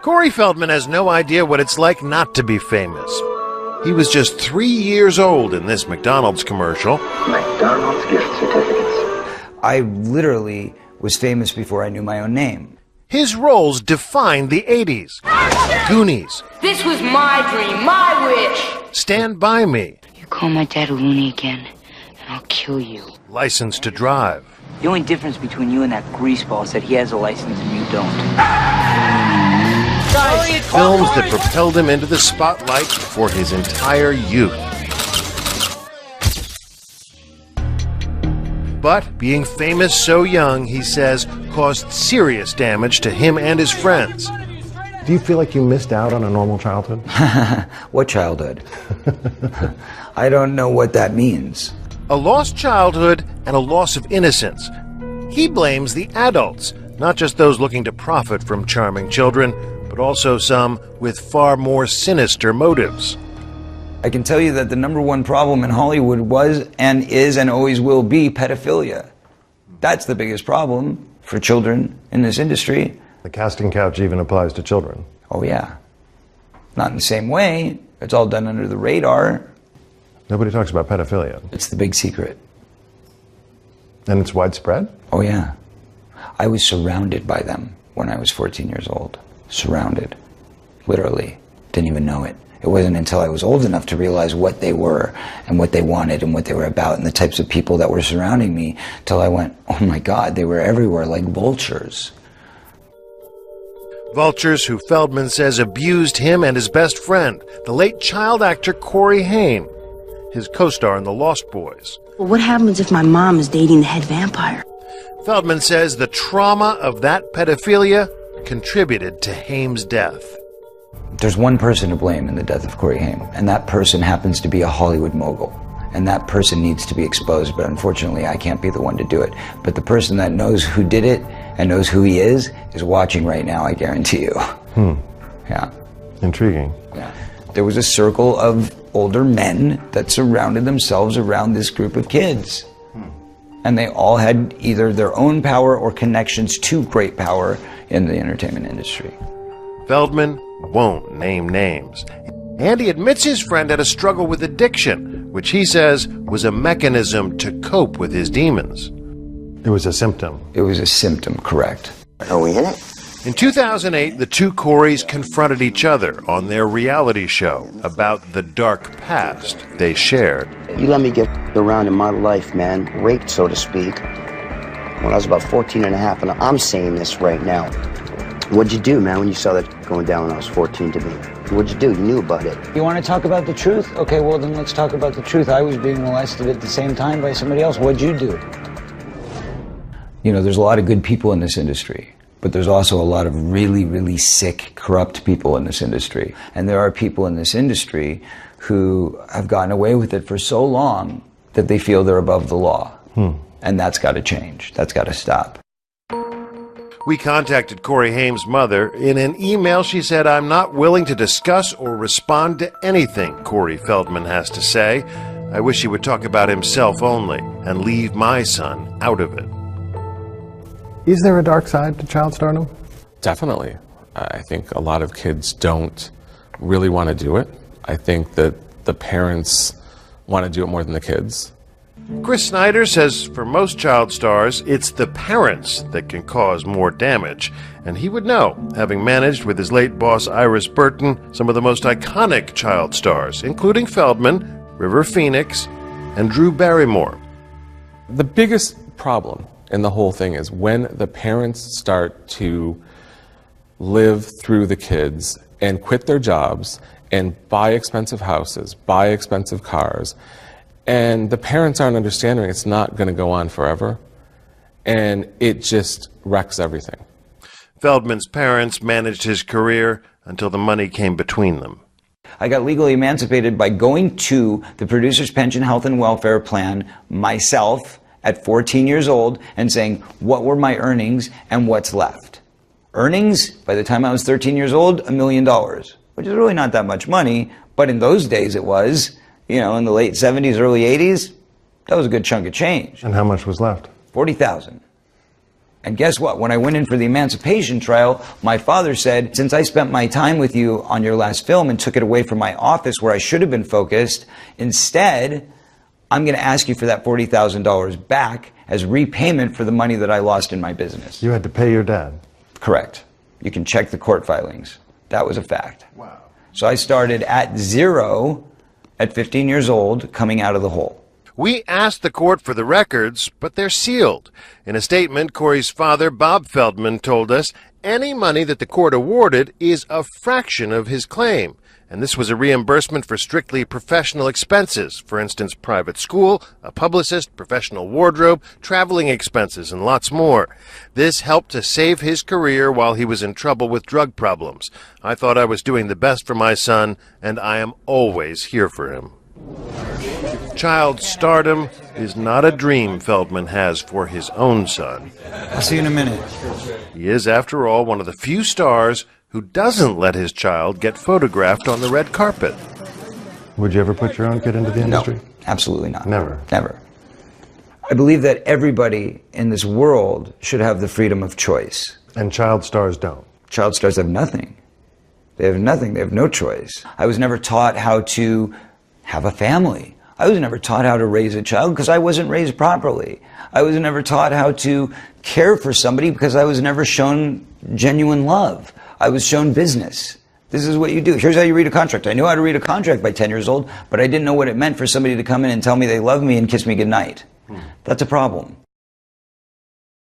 Corey Feldman has no idea what it's like not to be famous. He was just 3 years old in this McDonald's commercial. McDonald's gift certificates. I literally was famous before I knew my own name. His roles defined the 80s. Goonies. This was my dream, my wish. Stand By Me. You call my dad a loony again, and I'll kill you. License to Drive. The only difference between you and that greaseball is that he has a license and you don't. Films that propelled him into the spotlight for his entire youth. But being famous so young, he says, caused serious damage to him and his friends. Do you feel like you missed out on a normal childhood? What childhood? I don't know what that means. A lost childhood and a loss of innocence. He blames the adults, not just those looking to profit from charming children, but also some with far more sinister motives. I can tell you that the number one problem in Hollywood was and is and always will be pedophilia. That's the biggest problem for children in this industry. The casting couch even applies to children. Oh yeah. Not in the same way. It's all done under the radar. Nobody talks about pedophilia. It's the big secret. And it's widespread? Oh yeah. I was surrounded by them when I was 14 years old. Surrounded. Literally. Didn't even know it. It wasn't until I was old enough to realize what they were and what they wanted and what they were about and the types of people that were surrounding me till I went, oh my God, they were everywhere like vultures. Vultures who Feldman says abused him and his best friend, the late child actor Corey Haim, his co-star in The Lost Boys. Well, what happens if my mom is dating the head vampire? Feldman says the trauma of that pedophilia contributed to Haim's death. There's one person to blame in the death of Corey Haim, and that person happens to be a Hollywood mogul. And that person needs to be exposed, but unfortunately I can't be the one to do it. But the person that knows who did it and knows who he is watching right now, I guarantee you. Yeah. Intriguing. Yeah. There was a circle of older men that surrounded themselves around this group of kids. And they all had either their own power or connections to great power in the entertainment industry. Feldman won't name names. And he admits his friend had a struggle with addiction, which he says was a mechanism to cope with his demons. It was a symptom. It was a symptom, correct. Are we in it? In 2008, the two Coreys confronted each other on their reality show about the dark past they shared. You let me get around in my life, man. Raped, so to speak. When I was about 14 and a half, and I'm saying this right now. What'd you do, man, when you saw that going down when I was 14 to me? What'd you do? You knew about it. You want to talk about the truth? Okay, well then let's talk about the truth. I was being molested at the same time by somebody else. What'd you do? You know, there's a lot of good people in this industry, but there's also a lot of really, really sick, corrupt people in this industry. And there are people in this industry who have gotten away with it for so long that they feel they're above the law. And that's got to change. That's got to stop. We contacted Corey Haim's mother. In an email, she said, "I'm not willing to discuss or respond to anything Corey Feldman has to say. I wish he would talk about himself only and leave my son out of it." Is there a dark side to child stardom? Definitely. I think a lot of kids don't really want to do it. I think that the parents want to do it more than the kids. Chris Snyder says for most child stars, it's the parents that can cause more damage. And he would know, having managed with his late boss Iris Burton some of the most iconic child stars, including Feldman, River Phoenix, and Drew Barrymore. The biggest problem in the whole thing is when the parents start to live through the kids and quit their jobs and buy expensive houses, buy expensive cars, and the parents aren't understanding it's not going to go on forever, and it just wrecks everything. Feldman's parents managed his career until the money came between them. I got legally emancipated by going to the Producer's Pension Health and Welfare Plan myself at 14 years old and saying, what were my earnings and what's left? Earnings, by the time I was 13 years old, $1 million, which is really not that much money, but in those days it was. You know, in the late 70s, early 80s, that was a good chunk of change. And how much was left? 40,000. And guess what? When I went in for the emancipation trial, my father said, since I spent my time with you on your last film and took it away from my office where I should have been focused, instead, I'm going to ask you for that $40,000 back as repayment for the money that I lost in my business. You had to pay your dad? Correct. You can check the court filings. That was a fact. Wow. So I started at 0 at 15 years old, coming out of the hole. We asked the court for the records, but they're sealed. In a statement, Corey's father, Bob Feldman, told us any money that the court awarded is a fraction of his claim. And this was a reimbursement for strictly professional expenses, for instance, private school, a publicist, professional wardrobe, traveling expenses, and lots more. This helped to save his career while he was in trouble with drug problems. I thought I was doing the best for my son, and I am always here for him. Child stardom is not a dream Feldman has for his own son. I'll see you in a minute. He is, after all, one of the few stars who doesn't let his child get photographed on the red carpet. Would you ever put your own kid into the industry? No, absolutely not. Never? Never. I believe that everybody in this world should have the freedom of choice. And child stars don't? Child stars have nothing. They have nothing. They have no choice. I was never taught how to have a family. I was never taught how to raise a child because I wasn't raised properly. I was never taught how to care for somebody because I was never shown genuine love. I was shown business. This is what you do. Here's how you read a contract. I knew how to read a contract by 10 years old, but I didn't know what it meant for somebody to come in and tell me they love me and kiss me goodnight. That's a problem.